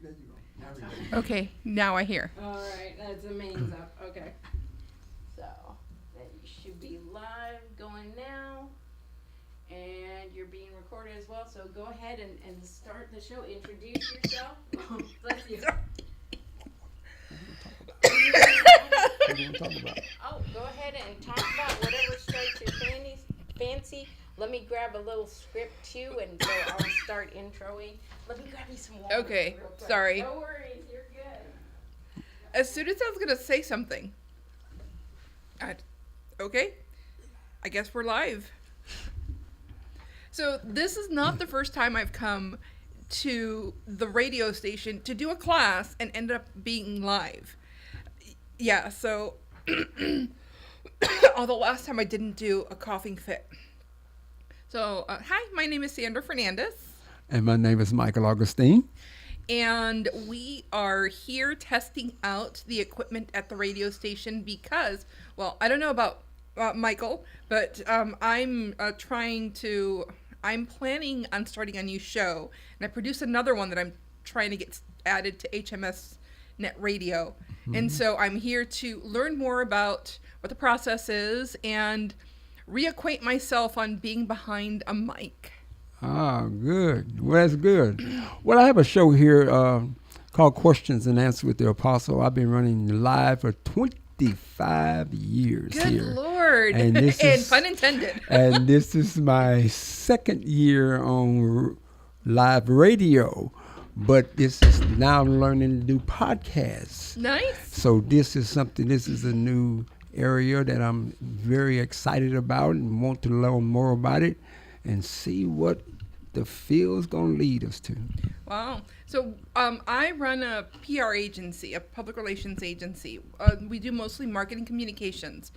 There you go. Now we go. Okay, now I hear. All right, that's the mains up. Okay. So, then you should be live going now. And you're being recorded as well. So go ahead and start the show. Introduce yourself. Bless you. What do you want to talk about? Oh, go ahead and talk about whatever strikes your fancy. Let me grab a little script too, and so I'll start introing. Let me grab you some water. Okay, real quick. sorry. No worries, you're good. As soon as I was going to say something, okay, I guess we're live. So this is not the first time I've come to the radio station to do a class and end up being live. Yeah, so although last time I didn't do a coughing fit. So, hi, my name is Sandra Fernandez. And my name is Michael Augustine. And we are here testing out the equipment at the radio station because, well, I don't know about Michael, but I'm planning on starting a new show. And I produce another one that I'm trying to get added to HMS Net Radio. Mm-hmm. And so I'm here to learn more about what the process is and reacquaint myself on being behind a mic. Ah, good. Well, that's good. Well, I have a show here called Questions and Answers with the Apostle. I've been running live for 25 years Good here. Lord. And this and is, pun intended. And this is my second year on live radio. But this is now learning to do podcasts. Nice. So this is a new area that I'm very excited about and want to learn more about it and see what the field's going to lead us to. Wow. So I run a PR agency, a public relations agency. We do mostly marketing communications.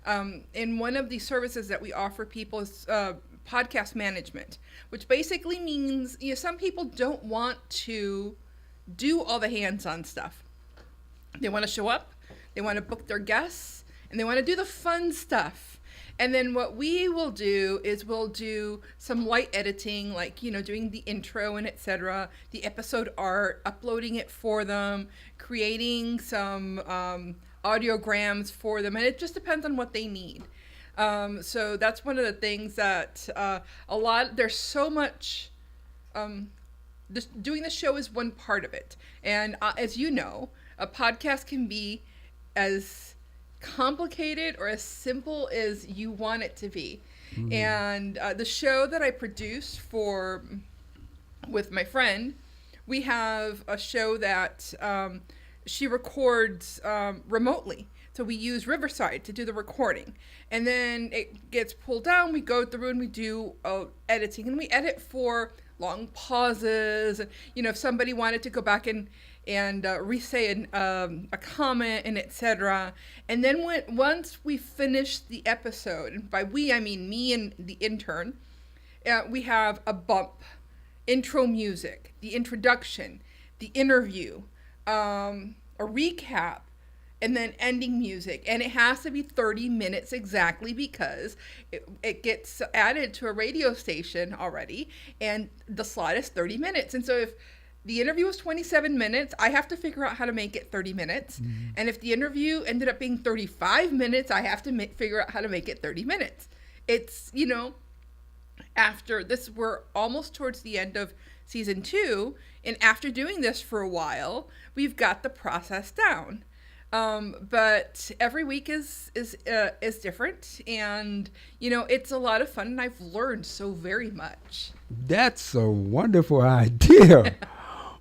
And one of the services that we offer people is podcast management, which basically means, some people don't want to do all the hands-on stuff. They want to show up, they want to book their guests, and they want to do the fun stuff. And then what we will do is we'll do some light editing, like, doing the intro and etc., the episode art, uploading it for them, creating some audiograms for them, and it just depends on what they need. So that's one of the things that there's so much, doing the show is one part of it. And as you know, a podcast can be as complicated or as simple as you want it to be. Mm-hmm. And the show that I produce with my friend, we have a show that she records remotely. So we use Riverside to do the recording. And then it gets pulled down, we go through and we do editing. And we edit for long pauses. And, if somebody wanted to go back and re-say a comment and etc. And then once we finish the episode, and by we I mean me and the intern, we have a bump, intro music, the introduction, the interview, a recap, and then ending music. And it has to be 30 minutes exactly because it gets added to a radio station already, and the slot is 30 minutes. And so if the interview was 27 minutes, I have to figure out how to make it 30 minutes. Mm-hmm. And if the interview ended up being 35 minutes, I have to figure out how to make it 30 minutes. It's, after this, we're almost towards the end of season 2. And after doing this for a while, we've got the process down. But every week is different, and it's a lot of fun, and I've learned so very much. That's a wonderful idea.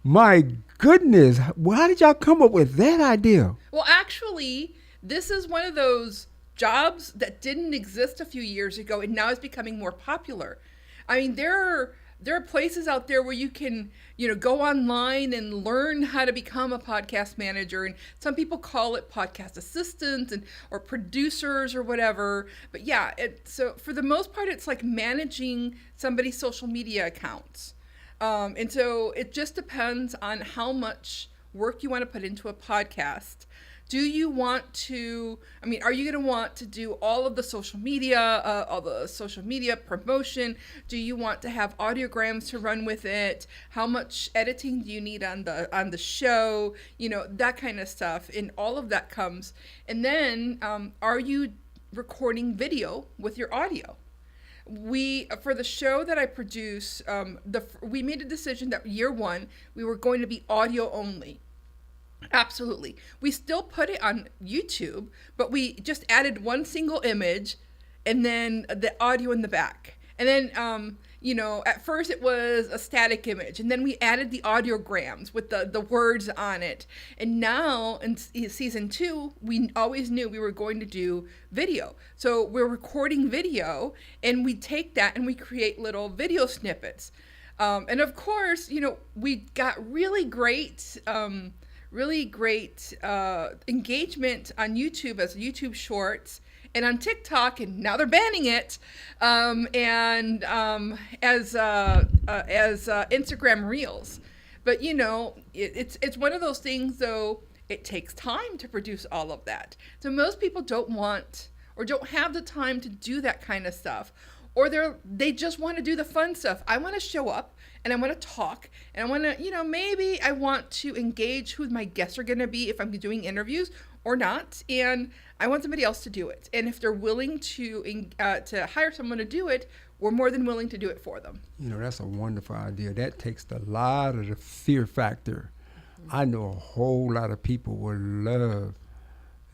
My goodness, how did y'all come up with that idea? Well, actually, this is one of those jobs that didn't exist a few years ago, and now is becoming more popular. I mean, there are places out there where you can, go online and learn how to become a podcast manager. And some people call it podcast assistants or producers or whatever. But yeah, so for the most part, it's like managing somebody's social media accounts. And so it just depends on how much work you want to put into a podcast Do you want to, I mean, are you going to want to do all of the social media, promotion? Do you want to have audiograms to run with it? How much editing do you need on the show? You know, that kind of stuff. And all of that comes. And then, are you recording video with your audio? For the show that I produce, we made a decision that year one, we were going to be audio only. Absolutely. We still put it on YouTube, but we just added one single image and then the audio in the back. And then, you know, at first it was a static image, and then we added the audiograms with the words on it. And now in season 2, we always knew we were going to do video. So we're recording video, and we take that and we create little video snippets. And of course, you know, we got really great engagement on YouTube as YouTube Shorts and on TikTok, and now they're banning it, and as Instagram Reels. But you know, it's one of those things, though. It takes time to produce all of that. So most people don't want or don't have the time to do that kind of stuff, or they just want to do the fun stuff. I want to show up and I want to talk, and I want to, you know, maybe I want to engage who my guests are going to be if I'm doing interviews or not, and I want somebody else to do it. And if they're willing to hire someone to do it, we're more than willing to do it for them. You know, that's a wonderful idea. That takes a lot of the fear factor. I know a whole lot of people would love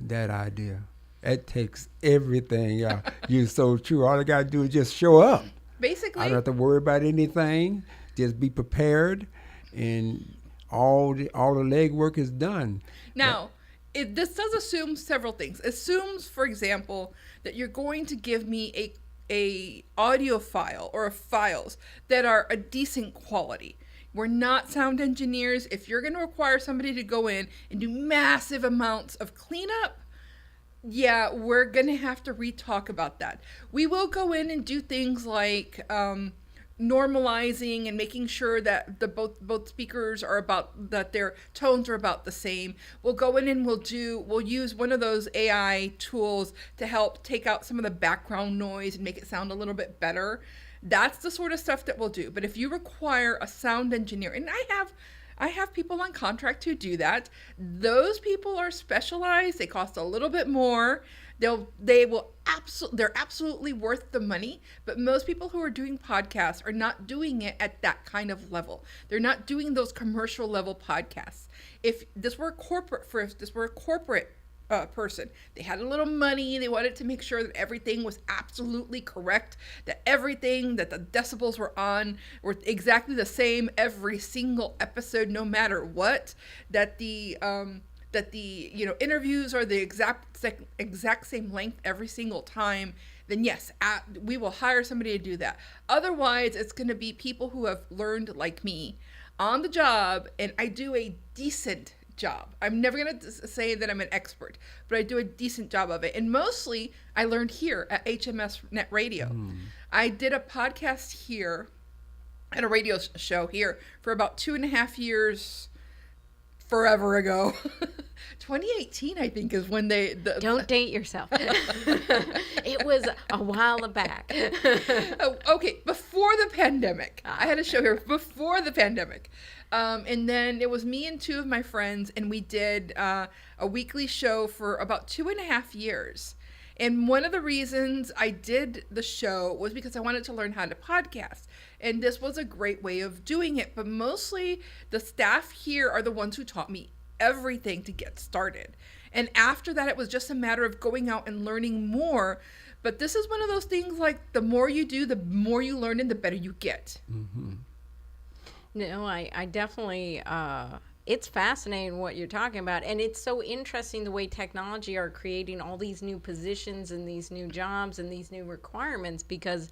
that idea. It takes everything out. You're so true. All I got to do is just show up. Basically. I don't have to worry about anything. Just be prepared, and all the legwork is done. Now, this does assume several things. It assumes, for example, that you're going to give me a audio file or files that are a decent quality. We're not sound engineers. If you're going to require somebody to go in and do massive amounts of cleanup, yeah, we're going to have to re-talk about that. We will go in and do things like normalizing and making sure that both speakers are that their tones are about the same. We'll go in and we'll use one of those AI tools to help take out some of the background noise and make it sound a little bit better. That's the sort of stuff that we'll do. But if you require a sound engineer, and I have people on contract who do that. Those people are specialized. They cost a little bit more. They're absolutely worth the money. But most people who are doing podcasts are not doing it at that kind of level. They're not doing those commercial level podcasts. If this were a corporate person, they had a little money, they wanted to make sure that everything was absolutely correct, that everything that the decibels were on were exactly the same every single episode, no matter what, that the interviews are the exact same length every single time, then yes, we will hire somebody to do that. Otherwise, it's going to be people who have learned, like me, on the job, and I do a decent job. I'm never going to say that I'm an expert, but I do a decent job of it. And mostly I learned here at HMS Net Radio. I did a podcast here and a radio show here for about 2.5 years, forever ago. 2018, I think, is when Don't date yourself. It was a while back. Okay, before the pandemic. I had a show here before the pandemic. And then it was me and 2 of my friends, and we did a weekly show for about 2.5 years. And one of the reasons I did the show was because I wanted to learn how to podcast. And this was a great way of doing it. But mostly the staff here are the ones who taught me everything to get started. And after that, it was just a matter of going out and learning more. But this is one of those things, like, the more you do, the more you learn and the better you get. Mm-hmm. No, I definitely, it's fascinating what you're talking about. And it's so interesting the way technology are creating all these new positions and these new jobs and these new requirements, because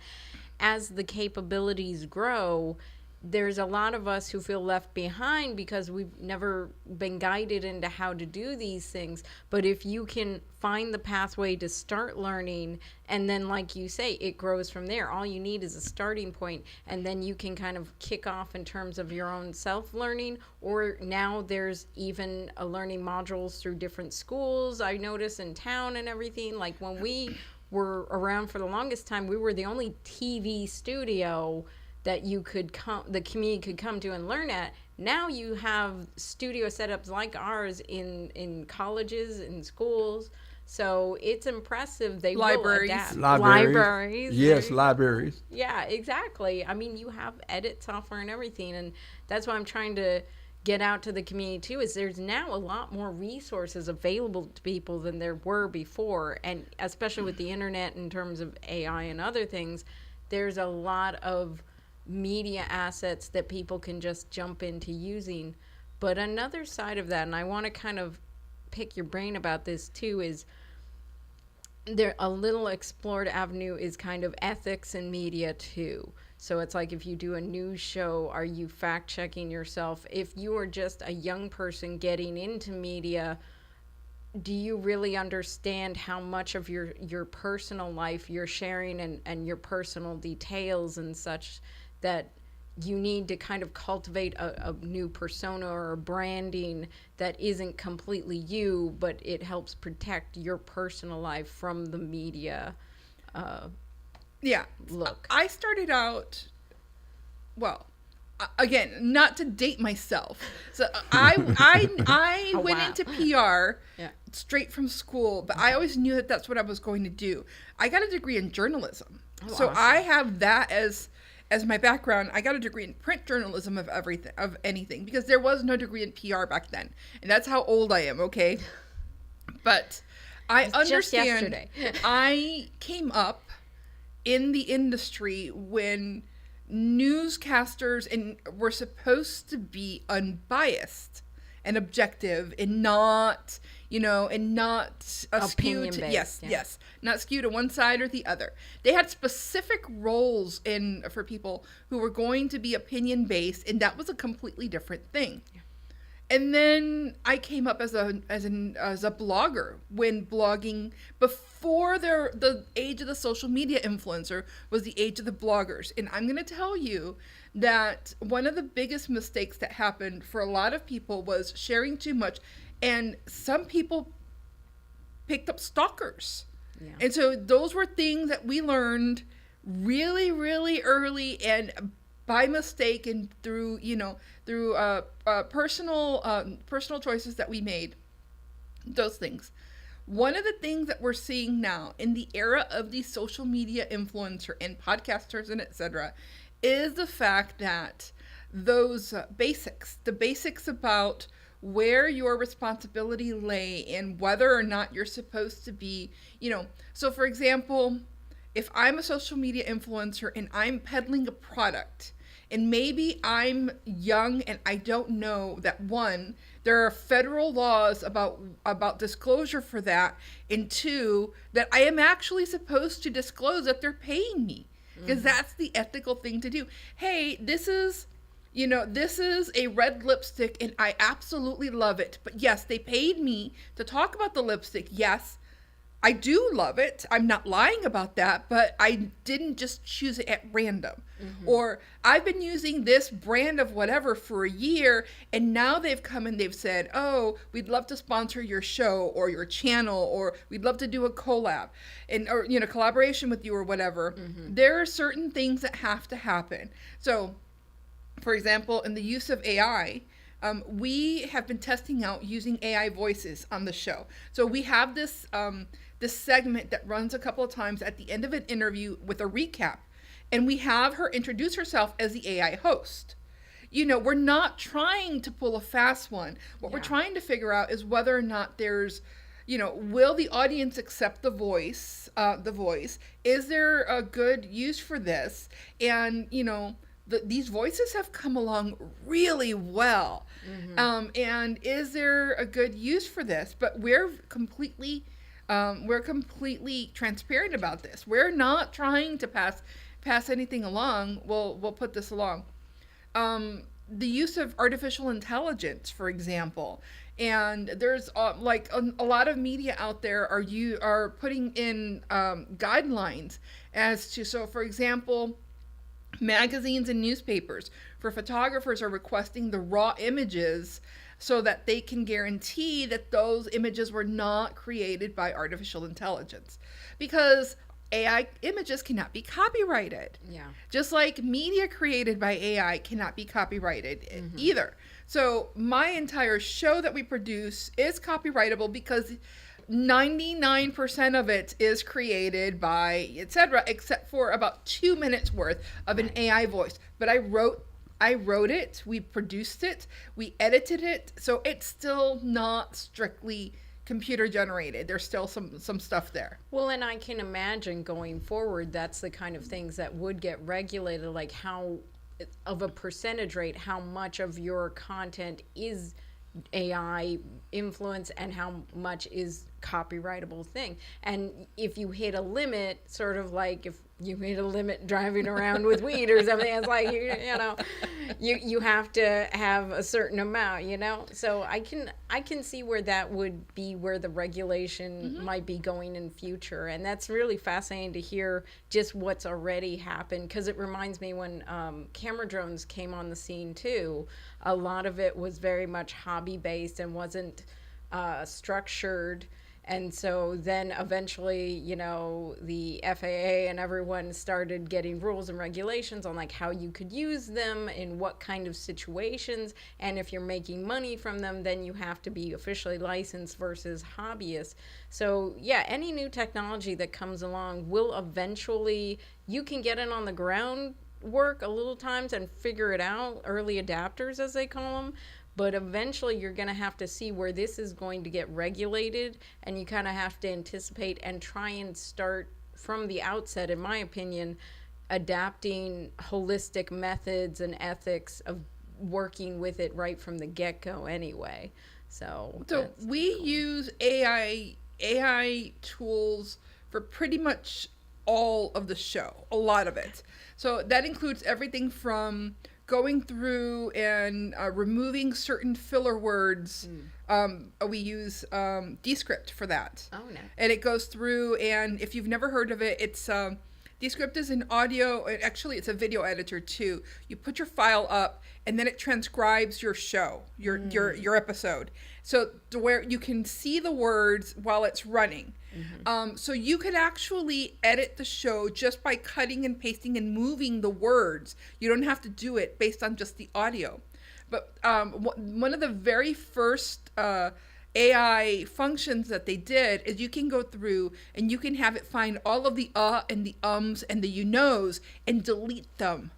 as the capabilities grow, there's a lot of us who feel left behind because we've never been guided into how to do these things. But if you can find the pathway to start learning, and then, like you say, it grows from there. All you need is a starting point, and then you can kind of kick off in terms of your own self-learning. Or now there's even a learning modules through different schools, I notice, in town and everything. Like when we were around for the longest time, we were the only TV studio that you could come, the community could come to and learn at. Now you have studio setups like ours in colleges, in schools. So it's impressive. They Libraries. will adapt. Libraries. Yes, libraries. Yeah, exactly. I mean, you have edit software and everything, and that's why I'm trying to get out to the community too, is there's now a lot more resources available to people than there were before. And especially with the internet in terms of AI and other things, there's a lot of media assets that people can just jump into using. But another side of that, and I want to kind of pick your brain about this too, is there a little explored avenue is kind of ethics in media too. So it's like, if you do a news show, are you fact checking yourself? If you are just a young person getting into media, do you really understand how much of your personal life you're sharing, and your personal details and such, that you need to kind of cultivate a new persona or a branding that isn't completely you, but it helps protect your personal life from the media Yeah. look. I started out, well, again, not to date myself. So I Oh, went wow. into PR Yeah. straight from school, but I always knew that that's what I was going to do. I got a degree in journalism. So awesome. I have that as my background. I got a degree in print journalism of everything, of anything, because there was no degree in PR back then. And that's how old I am, okay? But I Just understand. yesterday. I came up in the industry when newscasters were supposed to be unbiased and objective, and not, and not skewed to, Opinion-based, yeah. not skewed to one side or the other. They had specific roles for people who were going to be opinion based, and that was a completely different thing. Yeah. And then I came up as a blogger, when blogging, before the age of the social media influencer, was the age of the bloggers. And I'm going to tell you that one of the biggest mistakes that happened for a lot of people was sharing too much, and some people picked up stalkers. Yeah. And so those were things that we learned really, really early, and by mistake, and through personal choices that we made. Those things. One of the things that we're seeing now in the era of the social media influencer and podcasters and etc., is the fact that those the basics about where your responsibility lay, and whether or not you're supposed to be, so for example, if I'm a social media influencer and I'm peddling a product, and maybe I'm young and I don't know that, one, there are federal laws about disclosure for that, and two, that I am actually supposed to disclose that they're paying me, because that's the ethical thing to do. Hey, this is a red lipstick and I absolutely love it, but yes, they paid me to talk about the lipstick. Yes, I do love it. I'm not lying about that, but I didn't just choose it at random. Or I've been using this brand of whatever for a year, and now they've come and they've said, oh, we'd love to sponsor your show or your channel, or we'd love to do a collab or collaboration with you or whatever. There are certain things that have to happen. So, for example, in the use of AI, we have been testing out using AI voices on the show. So we have this segment that runs a couple of times at the end of an interview with a recap, and we have her introduce herself as the AI host. We're not trying to pull a fast one. What we're trying to figure out is whether or not there's, will the audience accept the voice? Is there a good use for this? And, these voices have come along really well. And is there a good use for this? But we're completely transparent about this. We're not trying to pass anything along. We'll put this along. the use of artificial intelligence, for example. And there's like a lot of media out there are putting in guidelines as to, so for example, magazines and newspapers for photographers are requesting the raw images so that they can guarantee that those images were not created by artificial intelligence, because AI images cannot be copyrighted. Yeah. Just like media created by AI cannot be copyrighted either. So my entire show that we produce is copyrightable because 99% of it is created by etc., except for about 2 minutes worth of an AI voice. But I wrote it, we produced it, we edited it, so it's still not strictly computer generated. There's still some stuff there. Well, and I can imagine going forward, that's the kind of things that would get regulated, like how of a percentage rate, how much of your content is AI influence and how much is copyrightable thing. And if you hit a limit, sort of like if you hit a limit driving around with weed or something, it's like, you know, you have to have a certain amount, you know. So I can see where that would be where the regulation might be going in future. And that's really fascinating to hear just what's already happened, because it reminds me when camera drones came on the scene too, a lot of it was very much hobby based and wasn't structured. And so then eventually, you know, the FAA and everyone started getting rules and regulations on like how you could use them in what kind of situations. And if you're making money from them, then you have to be officially licensed versus hobbyist. So yeah, any new technology that comes along will eventually, you can get it on the ground work a little times and figure it out, early adapters as they call them. But eventually you're going to have to see where this is going to get regulated, and you kind of have to anticipate and try and start from the outset, in my opinion, adapting holistic methods and ethics of working with it right from the get-go anyway. So we use AI tools for pretty much all of the show, a lot of it. So that includes everything from going through and removing certain filler words. We use Descript for that. Oh, no. And it goes through, and if you've never heard of it, it's Descript is an audio, actually it's a video editor too. You put your file up and then it transcribes your show, your episode. So to where you can see the words while it's running. So you could actually edit the show just by cutting and pasting and moving the words. You don't have to do it based on just the audio. But one of the very first AI functions that they did is you can go through and you can have it find all of the and the ums and the you knows and delete them.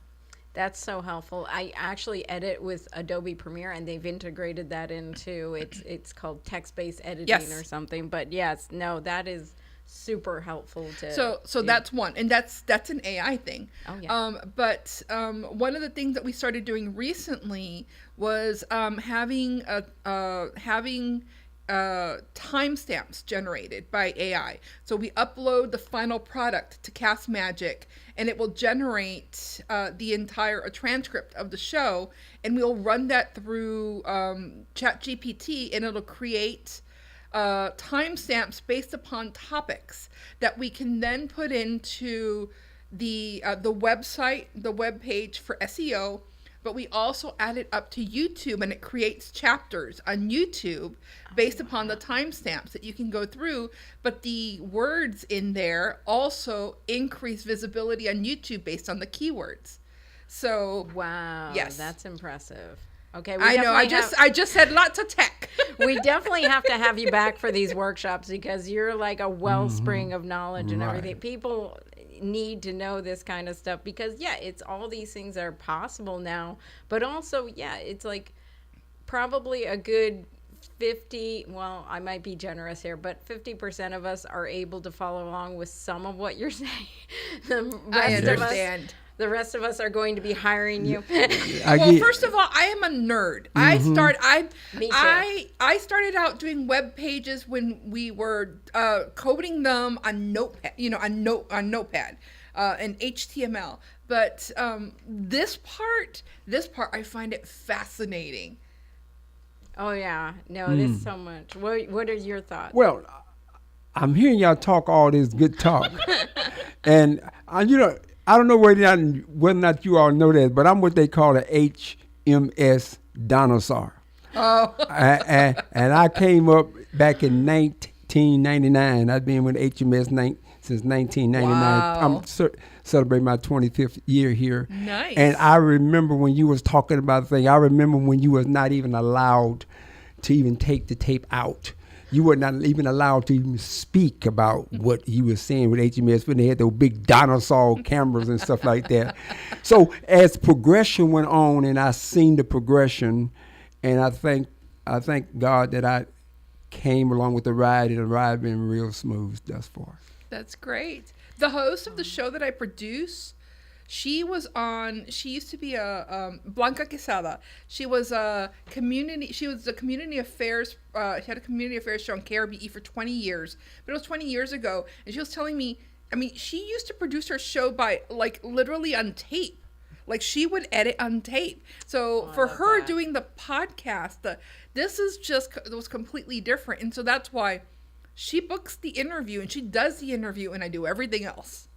That's so helpful. I actually edit with Adobe Premiere, and they've integrated that into it's called text-based editing or something. But yes, no, that is super helpful to. So that's one, and that's an AI thing. Oh yeah. But one of the things that we started doing recently was having timestamps generated by AI. So we upload the final product to Cast Magic, and it will generate a transcript of the show, and we'll run that through ChatGPT, and it'll create timestamps based upon topics that we can then put into the website, the web page for SEO. But we also add it up to YouTube, and it creates chapters on YouTube based upon the timestamps that you can go through. But the words in there also increase visibility on YouTube based on the keywords. So wow, yes, that's impressive. Okay, I know. I just said lots of tech. We definitely have to have you back for these workshops, because you're like a wellspring of knowledge and everything. People need to know this kind of stuff, because it's all these things that are possible now, but also it's like probably a good 50, well, I might be generous here, but 50% of us are able to follow along with some of what you're saying. I understand. The rest of us are going to be hiring you. Well, first of all, I am a nerd. Me too. I started out doing web pages when we were coding them on Notepad, on Notepad, and HTML. But this part, I find it fascinating. Oh yeah, no, there's so much. What are your thoughts? Well, I'm hearing y'all talk all this good talk, and I don't know whether or not you all know that, but I'm what they call a HMS dinosaur. Oh, And I came up back in 1999. I've been with HMS since 1999. Wow. I'm celebrating my 25th year here. Nice. And I remember when you was talking about the thing. I remember when you was not even allowed to even take the tape out. You were not even allowed to even speak about what you were saying with HMS when they had those big dinosaur cameras and stuff like that. So as progression went on, and I seen the progression, and I thank God that I came along with the ride, and the ride been real smooth thus far. that's great. The host of the show that I produce, she used to be a Blanca Quesada. She was a community affairs, she had a community affairs show on KRBE for 20 years, but it was 20 years ago. And she was telling me, I mean, she used to produce her show by like literally on tape. Like she would edit on tape. So for her doing the podcast, this was completely different. And so that's why she books the interview and she does the interview and I do everything else.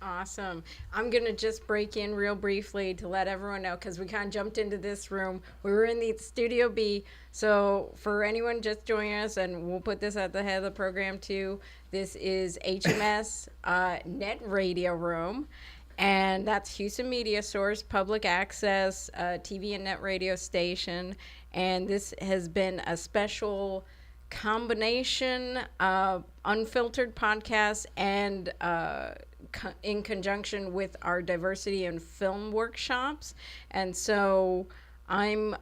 Awesome. I'm going to just break in real briefly to let everyone know, because we kind of jumped into this room. We were in the Studio B. So for anyone just joining us, and we'll put this at the head of the program too, this is HMS Net Radio Room. And that's Houston Media Source, public access TV and net radio station. And this has been a special combination of Unfiltered podcast and in conjunction with our diversity and film workshops. And so I'm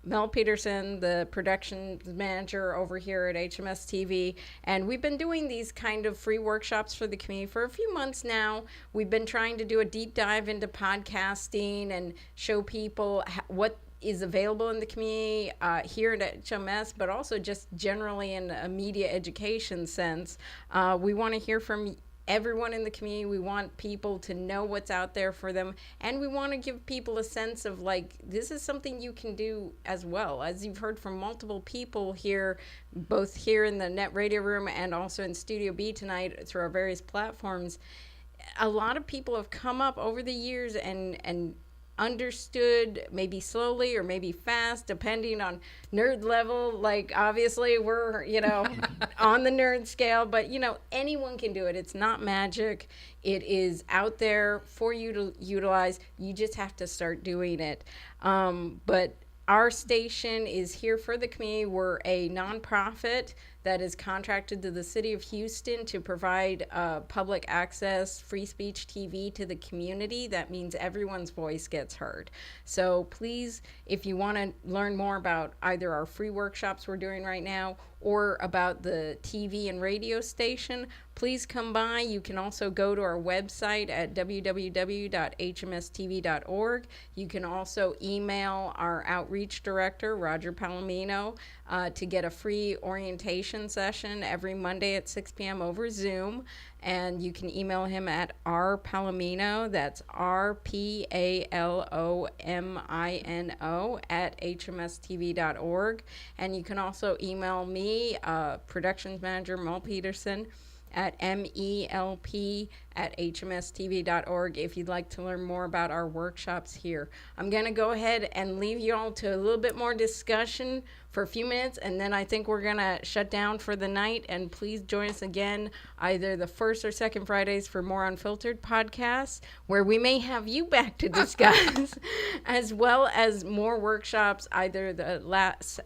Mel Peterson, the production manager over here at HMSTV, and we've been doing these kind of free workshops for the community for a few months now. We've been trying to do a deep dive into podcasting and show people what is available in the community here at HMS, but also just generally in a media education sense. We want to hear from everyone in the community. We want people to know what's out there for them, and we want to give people a sense of like, this is something you can do as well. As you've heard from multiple people here, both here in the Net Radio Room and also in Studio B tonight through our various platforms, a lot of people have come up over the years and understood, maybe slowly or maybe fast, depending on nerd level. Like obviously we're on the nerd scale, but anyone can do it. It's not magic. It is out there for you to utilize. You just have to start doing it. But our station is here for the community. We're a nonprofit that is contracted to the city of Houston to provide public access, free speech TV to the community. That means everyone's voice gets heard. So please, if you want to learn more about either our free workshops we're doing right now or about the TV and radio station, please come by. You can also go to our website at www.hmstv.org. You can also email our outreach director, Roger Palomino, to get a free orientation session every Monday at 6 p.m. over Zoom. And you can email him at rpalomino, that's RPALOMINO at hmstv.org. And you can also email me, Productions Manager Mel Peterson, at MELP@hmstv.org if you'd like to learn more about our workshops here. I'm going to go ahead and leave you all to a little bit more discussion for a few minutes, and then I think we're going to shut down for the night. And please join us again either the first or second Fridays for more Unfiltered podcasts, where we may have you back to discuss, as well as more workshops either the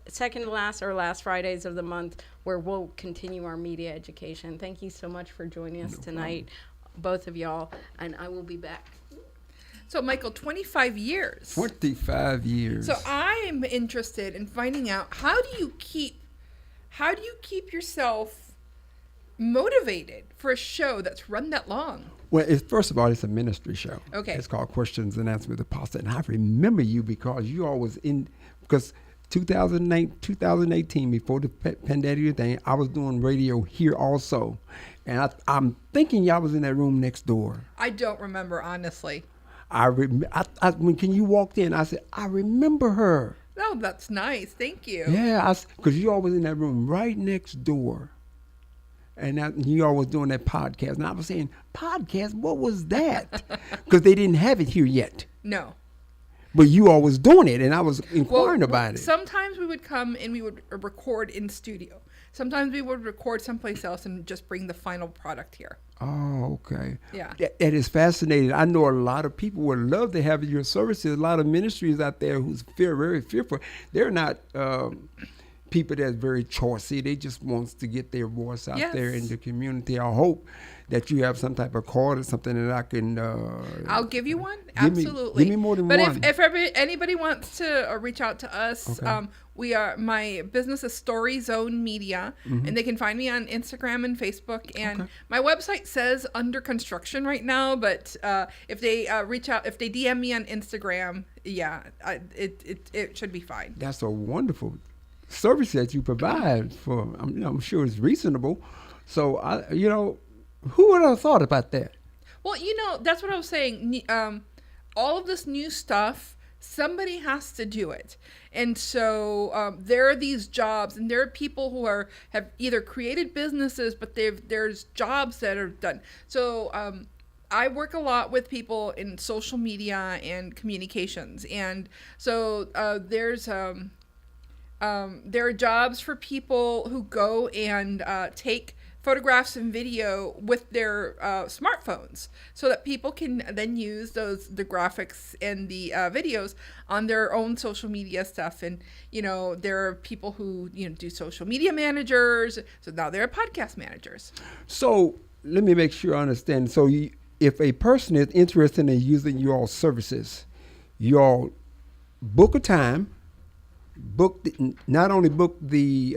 second to last or last Fridays of the month, where we'll continue our media education. Thank you so much for joining us tonight, both of y'all, and I will be back. So, Michael, 25 years. 25 years. So I'm interested in finding out, how do you keep yourself motivated for a show that's run that long? Well, first of all, it's a ministry show. Okay. It's called Questions and Answers with the Apostle. And I remember you because you always because 2018, before the pandemic thing, I was doing radio here also. And I'm thinking y'all was in that room next door. I don't remember, honestly. When you walked in, I said, I remember her. Oh, that's nice. Thank you. Yeah, because you all was in that room right next door. And you all was doing that podcast. And I was saying, podcast, what was that? Because they didn't have it here yet. No. But you all was doing it, and I was inquiring about it. Sometimes we would come and we would record in studio. Sometimes we would record someplace else and just bring the final product here. Oh, okay. Yeah. That is fascinating. I know a lot of people would love to have your services. A lot of ministries out there who's very fearful. They're not people that's very choicy. They just wants to get their voice out there in the community. I hope that you have some type of card or something that I can. I'll give you one. Absolutely. Give me more than one. one. But if anybody wants to reach out to us, okay. My business is Story Zone Media, and they can find me on Instagram and Facebook. And my website says under construction right now, but if they reach out, if they DM me on Instagram, it should be fine. That's a wonderful service that you provide for. I'm sure it's reasonable. So who would have thought about that? Well, that's what I was saying. All of this new stuff, somebody has to do it. And so there are these jobs, and there are people who have either created businesses, but there's jobs that are done. So I work a lot with people in social media and communications. And so there are jobs for people who go and take photographs and video with their smartphones, so that people can then use the graphics and the videos on their own social media stuff. And there are people who do social media managers, so now they're podcast managers. So let me make sure I understand. So if a person is interested in using your services, you all book a time, not only book the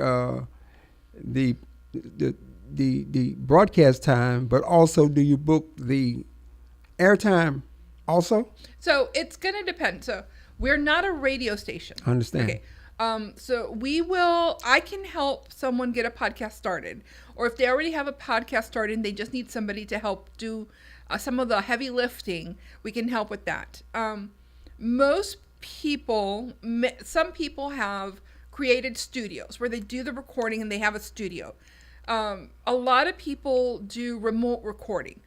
broadcast time, but also do you book the airtime also? So it's going to depend. So we're not a radio station. I understand. Okay. So I can help someone get a podcast started, or if they already have a podcast started and they just need somebody to help do some of the heavy lifting, we can help with that. Some people have created studios where they do the recording and they have a studio. A lot of people do remote recording.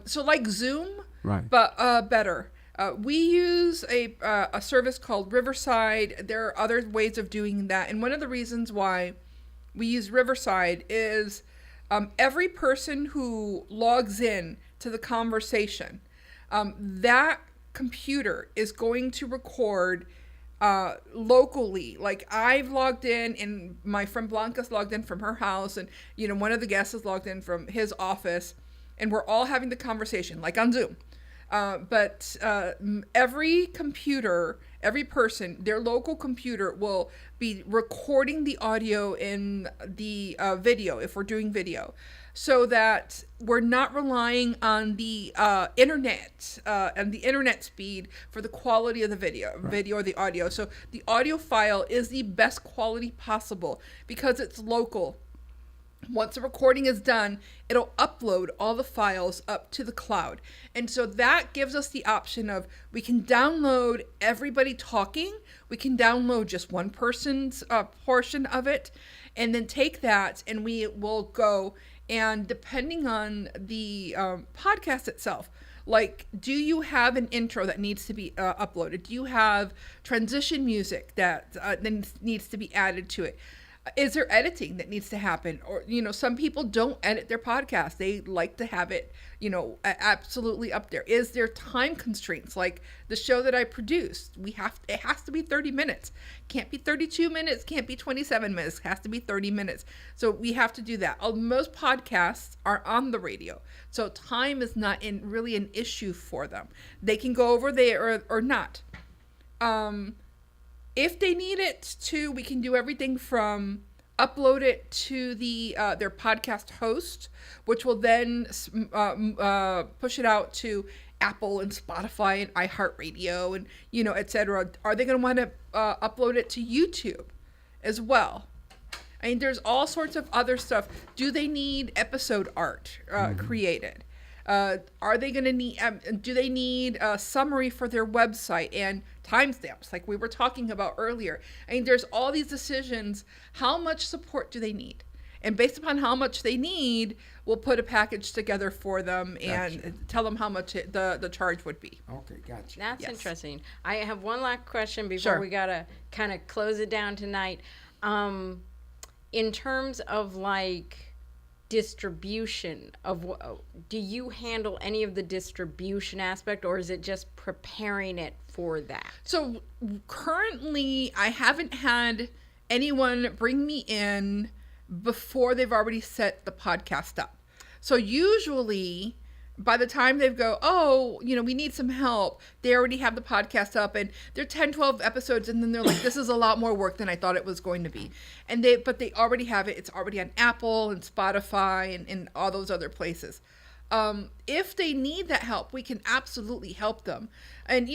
So like Zoom, right? But better. We use a service called Riverside. There are other ways of doing that. And one of the reasons why we use Riverside is every person who logs in to the conversation, that computer is going to record locally. Like I've logged in, and my friend Blanca's logged in from her house, and one of the guests is logged in from his office, and we're all having the conversation like on Zoom. But every person, their local computer will be recording the audio and the video if we're doing video, so that we're not relying on the internet and the internet speed for the quality of the video or the audio. So the audio file is the best quality possible because it's local. Once the recording is done, it'll upload all the files up to the cloud. And so that gives us the option of, we can download everybody talking, we can download just one person's portion of it, and then take that and we will go, and depending on the podcast itself, like, do you have an intro that needs to be uploaded? Do you have transition music that needs to be added to it? Is there editing that needs to happen? Or, some people don't edit their podcast. They like to have it, absolutely up there. Is there time constraints? Like the show that I produced, it has to be 30 minutes. Can't be 32 minutes, can't be 27 minutes. It has to be 30 minutes. So we have to do that. Most podcasts are on the radio, so time is not really an issue for them. They can go over there or not. If they need it to, we can do everything from upload it to their podcast host, which will then push it out to Apple and Spotify and iHeartRadio and, et cetera, are they going to want to upload it to YouTube as well? I mean, there's all sorts of other stuff. Do they need episode art created? Are they going to need, do they need a summary for their website and timestamps like we were talking about earlier? I mean, there's all these decisions. How much support do they need? And based upon how much they need, we'll put a package together for them and tell them how much the charge would be. Okay, gotcha. That's Yes. interesting. I have one last question before Sure. we gotta kind of close it down tonight. In terms of like distribution do you handle any of the distribution aspect, or is it just preparing it for that? So currently, I haven't had anyone bring me in before they've already set the podcast up. So usually, by the time they go, oh, we need some help, they already have the podcast up and they're 10, 12 episodes. And then they're like, this is a lot more work than I thought it was going to be. But they already have it. It's already on Apple and Spotify and all those other places. If they need that help, we can absolutely help them. And,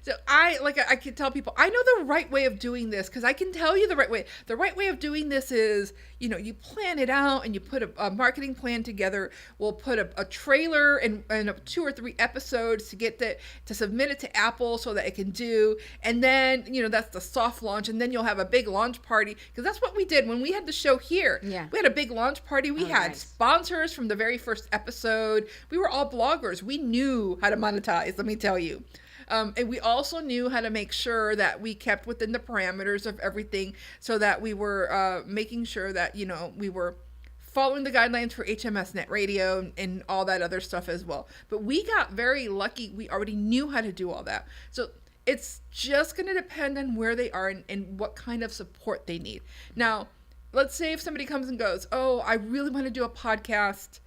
so I can tell people, I know the right way of doing this because I can tell you the right way. The right way of doing this is, you plan it out and you put a marketing plan together. We'll put a trailer and 2 or 3 episodes to submit it to Apple so that it can do. And then, that's the soft launch. And then you'll have a big launch party because that's what we did when we had the show here. Yeah. We had a big launch party. We had nice. sponsors from the very first episode. We were all bloggers. We knew how to monetize, let me tell you. And we also knew how to make sure that we kept within the parameters of everything so that we were making sure that, we were following the guidelines for HMS Net Radio and all that other stuff as well. But we got very lucky. We already knew how to do all that. So it's just going to depend on where they are and what kind of support they need. Now, let's say if somebody comes and goes, oh, I really want to do a podcast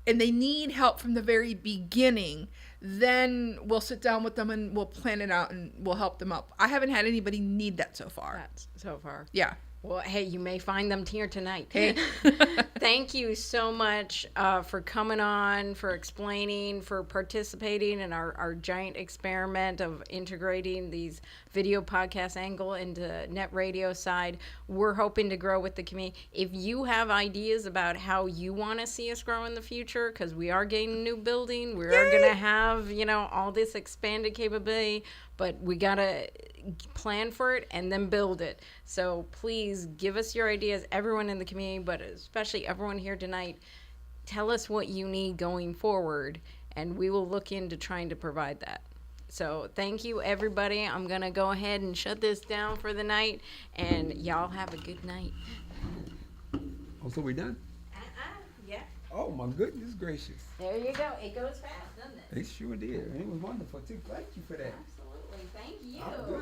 and they need help from the very beginning, then we'll sit down with them and we'll plan it out and we'll help them up. I haven't had anybody need that so far. That's so far. Yeah. Well, hey, you may find them here tonight. Hey. Thank you so much for coming on, for explaining, for participating in our giant experiment of integrating these video podcast angle into net radio side. We're hoping to grow with the community. If you have ideas about how you want to see us grow in the future, because we are getting a new building, we are going to have, all this expanded capability, but we got to plan for it and then build it. So please give us your ideas, everyone in the community, but especially everyone here tonight. Tell us what you need going forward, and we will look into trying to provide that. So thank you, everybody. I'm going to go ahead and shut this down for the night, and y'all have a good night. Oh, so we done? Yeah. Oh, my goodness gracious. There you go. It goes fast, doesn't it? It sure did. And it was wonderful, too. Thank you for that. Absolutely. Thank you. I'm good.